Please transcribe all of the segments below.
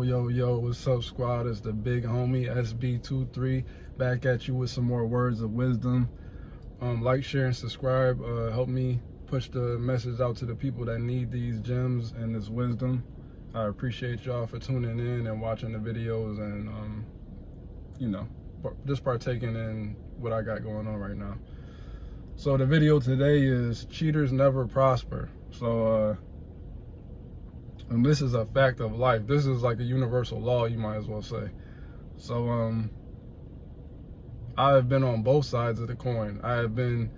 Yo, what's up, squad? It's the big homie SB23 back at you with some more words of wisdom. Like, share, and subscribe. Help me push the message out to the people that need these gems and this wisdom. I appreciate y'all for tuning in and watching the videos and, just partaking in what I got going on right now. So the video today is cheaters never prosper. And this is a fact of life. This is like a universal law, you might as well say. So I have been on both sides of the coin. I have been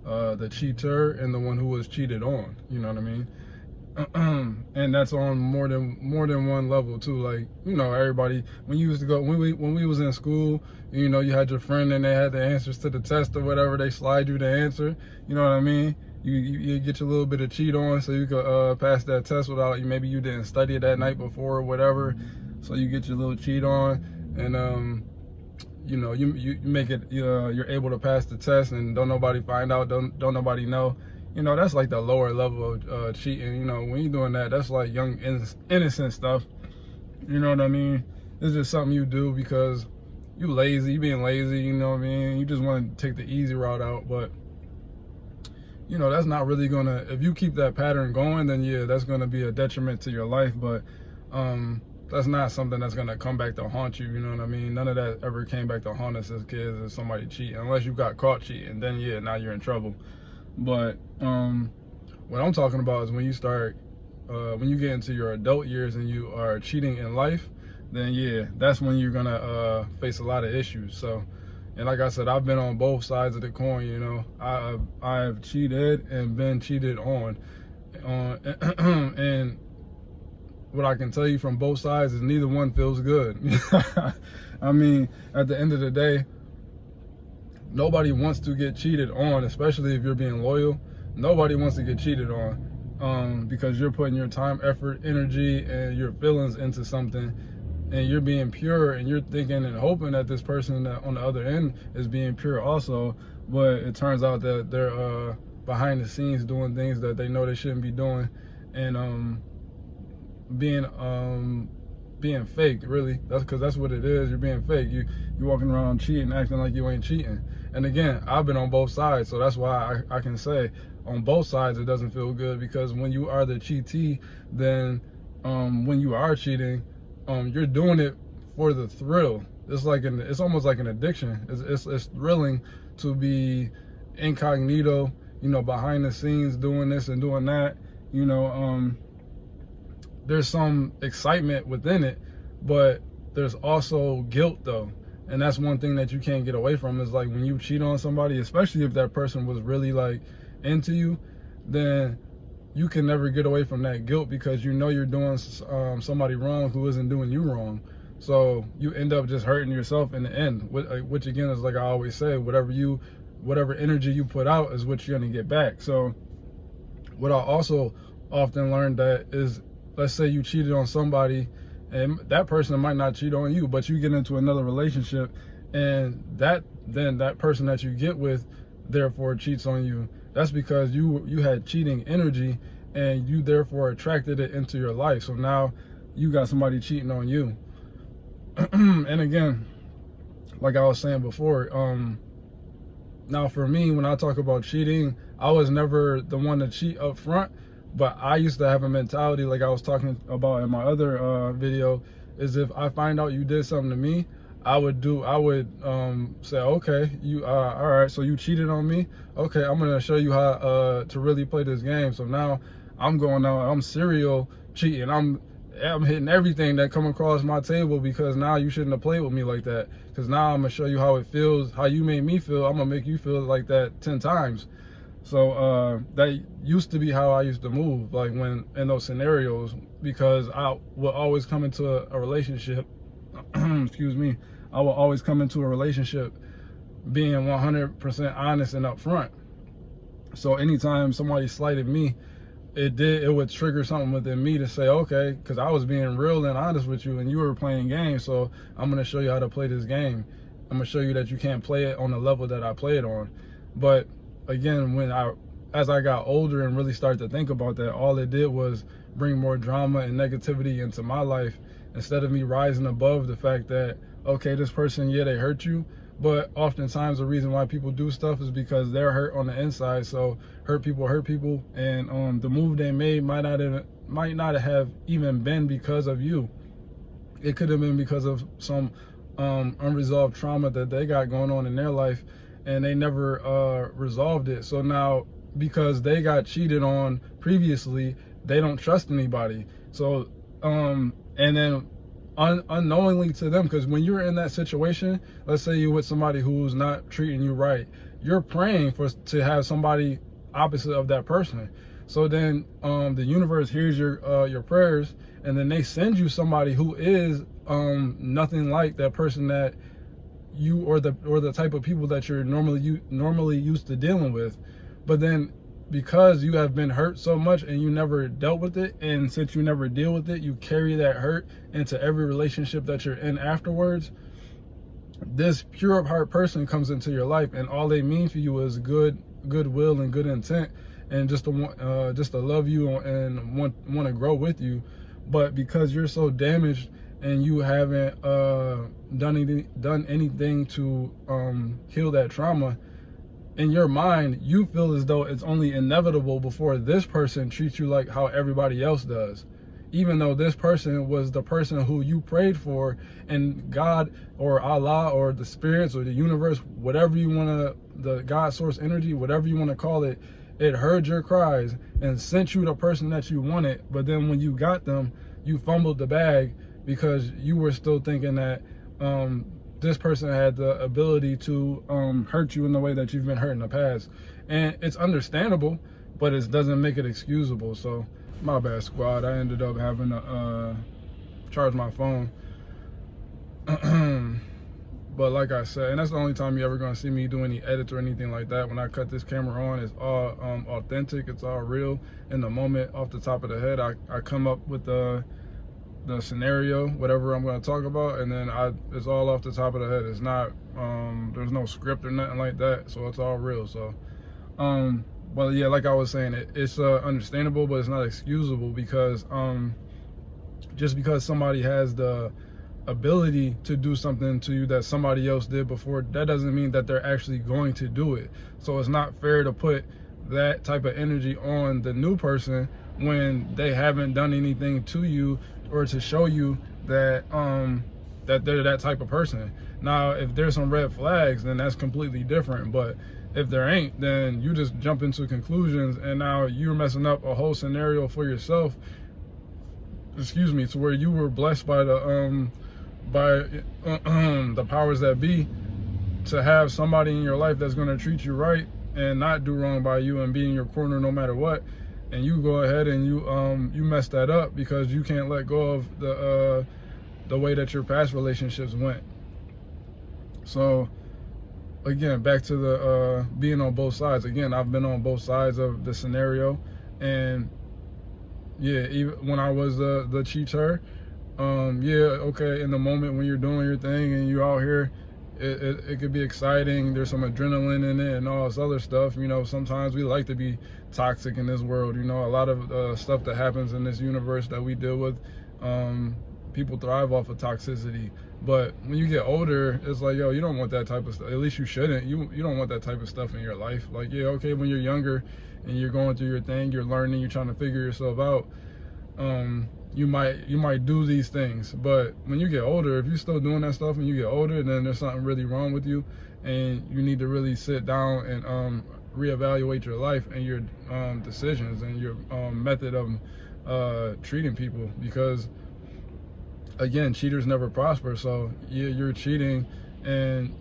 the cheater and the one who was cheated on. You know what I mean? And that's on more than one level too. Like, everybody, when you used to go, when we was in school, you had your friend and they had the answers to the test or whatever, they slide you the answer. You know what I mean? You get your little bit of cheat on so you could pass that test without, maybe you didn't study it that night before or whatever, so you get your little cheat on, and you make it, you're able to pass the test and don't nobody find out, don't nobody know. That's like the lower level of cheating. When you're doing that, that's like young innocent stuff. You know what I mean? It's just something you do because you lazy, you being lazy, you know what I mean? You just want to take the easy route out, but that's not really gonna, if you keep that pattern going, then yeah, that's gonna be a detriment to your life. But that's not something that's gonna come back to haunt you. You know what I mean? None of that ever came back to haunt us as kids, as somebody cheating, unless you got caught cheating. Then yeah, now you're in trouble. But what I'm talking about is when you start, when you get into your adult years and you are cheating in life, then yeah, that's when you're gonna face a lot of issues. So. And like I said, I've been on both sides of the coin. I've cheated and been cheated on. And what I can tell you from both sides is neither one feels good. I mean, at the end of the day, nobody wants to get cheated on, especially if you're being loyal. Nobody wants to get cheated on because you're putting your time, effort, energy, and your feelings into something. And you're being pure and you're thinking and hoping that this person on the other end is being pure also, but it turns out that they're behind the scenes doing things that they know they shouldn't be doing, and being fake, really. That's because that's what it is. You're being fake. You're walking around cheating, acting like you ain't cheating. And again, I've been on both sides, so that's why I can say on both sides it doesn't feel good, because when you are the cheatee, then when you are cheating, you're doing it for the thrill. It's almost like an addiction. It's thrilling to be incognito, behind the scenes doing this and doing that. There's some excitement within it, but there's also guilt though. And that's one thing that you can't get away from, is like when you cheat on somebody, especially if that person was really like into you, then you can never get away from that guilt, because you're doing somebody wrong who isn't doing you wrong. So you end up just hurting yourself in the end, which again is, like I always say, whatever energy you put out is what you're gonna get back. So what I also often learned that is, let's say you cheated on somebody and that person might not cheat on you, but you get into another relationship and then that person that you get with therefore cheats on you. That's because you had cheating energy and you therefore attracted it into your life. So now you got somebody cheating on you. And again, like I was saying before, now for me, when I talk about cheating, I was never the one to cheat up front, but I used to have a mentality, like I was talking about in my other video, is if I find out you did something to me, I would say, okay, all right, so you cheated on me. Okay, I'm gonna show you how to really play this game. So now I'm going out, I'm serial cheating. I'm hitting everything that come across my table, because now you shouldn't have played with me like that. Because now I'm gonna show you how it feels, how you made me feel. I'm gonna make you feel like that 10 times. So that used to be how I used to move, like when in those scenarios, because I would always come into a relationship. Excuse me. I will always come into a relationship being 100% honest and upfront. So anytime somebody slighted me, it would trigger something within me to say, okay, because I was being real and honest with you and you were playing games, so I'm going to show you how to play this game. I'm going to show you that you can't play it on the level that I play it on. But again, as I got older and really started to think about that, all it did was bring more drama and negativity into my life. instead of me rising above the fact that, okay, this person, yeah, they hurt you, but oftentimes the reason why people do stuff is because they're hurt on the inside. So hurt people, and the move they made might not have even been because of you. It could have been because of some unresolved trauma that they got going on in their life, and they never resolved it. So now, because they got cheated on previously, they don't trust anybody. So and then unknowingly to them, because when you're in that situation, let's say you're with somebody who's not treating you right, you're praying to have somebody opposite of that person. So then the universe hears your prayers, and then they send you somebody who is nothing like that person that you or the type of people that you're normally used to dealing with. But then, because you have been hurt so much and you never dealt with it, and since you never deal with it, you carry that hurt into every relationship that you're in afterwards. This pure of heart person comes into your life, and all they mean for you is goodwill and good intent, and just to love you and want to grow with you. But because you're so damaged and you haven't done anything to heal that trauma, in your mind, you feel as though it's only inevitable before this person treats you like how everybody else does, even though this person was the person who you prayed for, and God or Allah or the spirits or the universe, whatever you want to, the God source energy, whatever you want to call it, it heard your cries and sent you the person that you wanted. But then when you got them, you fumbled the bag because you were still thinking that this person had the ability to hurt you in the way that you've been hurt in the past. And it's understandable, but it doesn't make it excusable. So my bad, squad. I ended up having to charge my phone. But like I said, and that's the only time you're ever going to see me do any edits or anything like that. When I cut this camera on, it's all authentic. It's all real. In the moment, off the top of the head, I come up with the scenario, whatever I'm going to talk about, and then it's all off the top of the head. It's not there's no script or nothing like that, so it's all real. So but yeah, like I was saying, it's understandable, but it's not excusable, because just because somebody has the ability to do something to you that somebody else did before, that doesn't mean that they're actually going to do it. So it's not fair to put that type of energy on the new person when they haven't done anything to you or to show you that that they're that type of person. Now, if there's some red flags, then that's completely different. But if there ain't, then you just jump into conclusions, and now you're messing up a whole scenario for yourself. Excuse me, to where you were blessed by the powers that be to have somebody in your life that's going to treat you right and not do wrong by you and be in your corner no matter what. And you go ahead and you mess that up because you can't let go of the way that your past relationships went. So again, back to the being on both sides. Again, I've been on both sides of the scenario, and yeah, even when I was the cheater, yeah, okay, in the moment when you're doing your thing and you're out here, it could be exciting. There's some adrenaline in it and all this other stuff. You know, sometimes we like to be toxic in this world. You know, a lot of stuff that happens in this universe that we deal with, people thrive off of toxicity. But when you get older, it's like, yo, you don't want that type of stuff. At least you shouldn't. You don't want that type of stuff in your life. Like, yeah, okay, when you're younger and you're going through your thing, you're learning, you're trying to figure yourself out, you might do these things. But when you get older, if you're still doing that stuff when you get older, then there's something really wrong with you, and you need to really sit down and reevaluate your life and your decisions and your method of treating people. Because again, cheaters never prosper. So you're cheating, and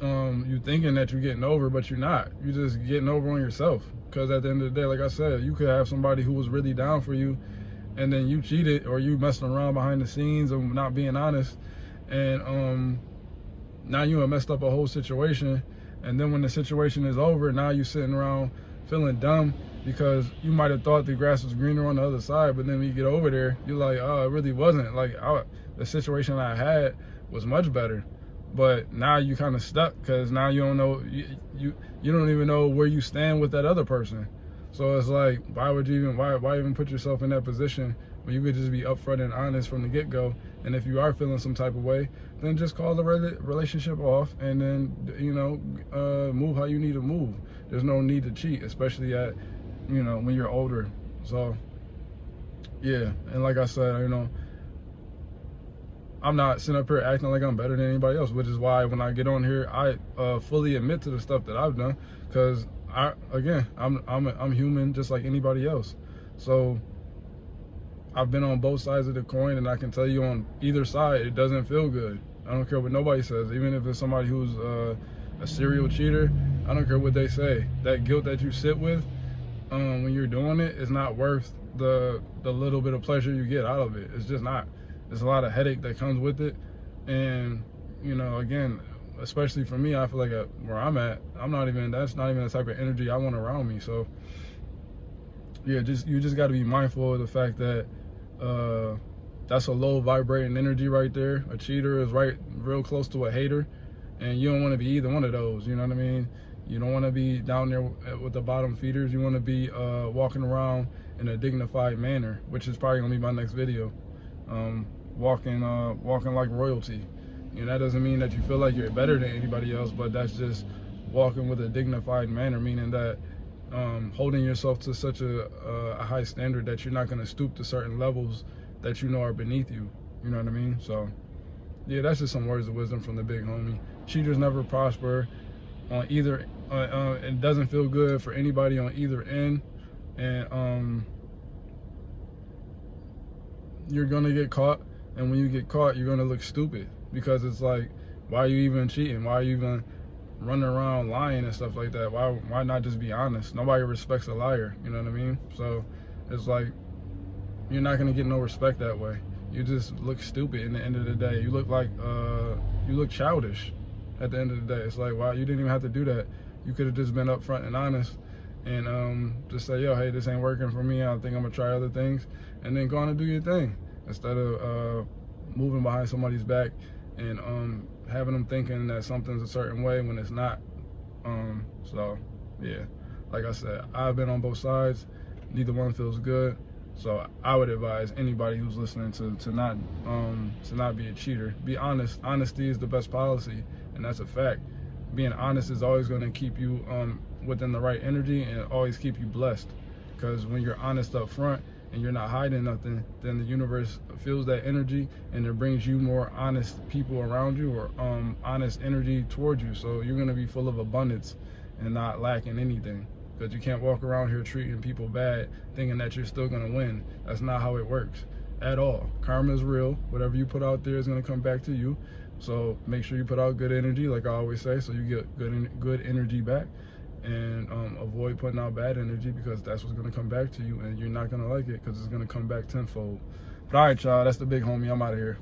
you thinking that you're getting over, but you're not. You're just getting over on yourself. Because at the end of the day, like I said, you could have somebody who was really down for you, and then you cheated, or you messing around behind the scenes and not being honest, and now you have messed up a whole situation. And then when the situation is over, now you're sitting around feeling dumb because you might have thought the grass was greener on the other side, but then when you get over there, you're like, oh, it really wasn't. Like, the situation I had was much better. But now you kind of stuck, because now you don't know, you don't even know where you stand with that other person. So it's like, why would you even, why even put yourself in that position when you could just be upfront and honest from the get-go. And if you are feeling some type of way, then just call the relationship off, and then, you know, move how you need to move. There's no need to cheat, especially at, you know, when you're older. So yeah, and like I said, you know, I'm not sitting up here acting like I'm better than anybody else, which is why when I get on here, I fully admit to the stuff that I've done, because I'm human just like anybody else. So I've been on both sides of the coin, and I can tell you on either side, it doesn't feel good. I don't care what nobody says, even if it's somebody who's a serial cheater. I don't care what they say. That guilt that you sit with when you're doing it is not worth the little bit of pleasure you get out of it. It's just not. There's a lot of headache that comes with it, and you know, again, especially for me, I feel like where I'm at, that's not even the type of energy I want around me. So yeah, you just got to be mindful of the fact that that's a low vibrating energy right there. A cheater is real close to a hater, and you don't want to be either one of those. You know what I mean? You don't want to be down there with the bottom feeders. You want to be walking around in a dignified manner, which is probably gonna be my next video. Walking like royalty. You know, that doesn't mean that you feel like you're better than anybody else, but that's just walking with a dignified manner, meaning that holding yourself to such a high standard that you're not going to stoop to certain levels that you know are beneath you. You know what I mean? So yeah, that's just some words of wisdom from the big homie. Cheaters never prosper on either. It doesn't feel good for anybody on either end, and you're gonna get caught. And when you get caught, you're gonna look stupid, because it's like, why are you even cheating? Why are you even running around lying and stuff like that? Why not just be honest? Nobody respects a liar, you know what I mean? So it's like, you're not gonna get no respect that way. You just look stupid in the end of the day. You look like, you look childish at the end of the day. It's like, wow, you didn't even have to do that. You could have just been upfront and honest, and just say, yo, hey, this ain't working for me. I think I'm gonna try other things, and then go on and do your thing, instead of moving behind somebody's back and having them thinking that something's a certain way when it's not. So yeah, like I said, I've been on both sides. Neither one feels good. So I would advise anybody who's listening to not be a cheater. Be honest. Honesty is the best policy, and that's a fact. Being honest is always going to keep you within the right energy, and always keep you blessed. Because when you're honest up front and you're not hiding nothing, then the universe feels that energy, and it brings you more honest people around you, or honest energy towards you. So you're going to be full of abundance and not lacking anything. Because you can't walk around here treating people bad thinking that you're still going to win. That's not how it works at all. Karma is real. Whatever you put out there is going to come back to you. So make sure you put out good energy, like I always say, so you get good energy back. And avoid putting out bad energy, because that's what's going to come back to you, and you're not going to like it, because it's going to come back tenfold. But all right, y'all, that's the big homie. I'm out of here.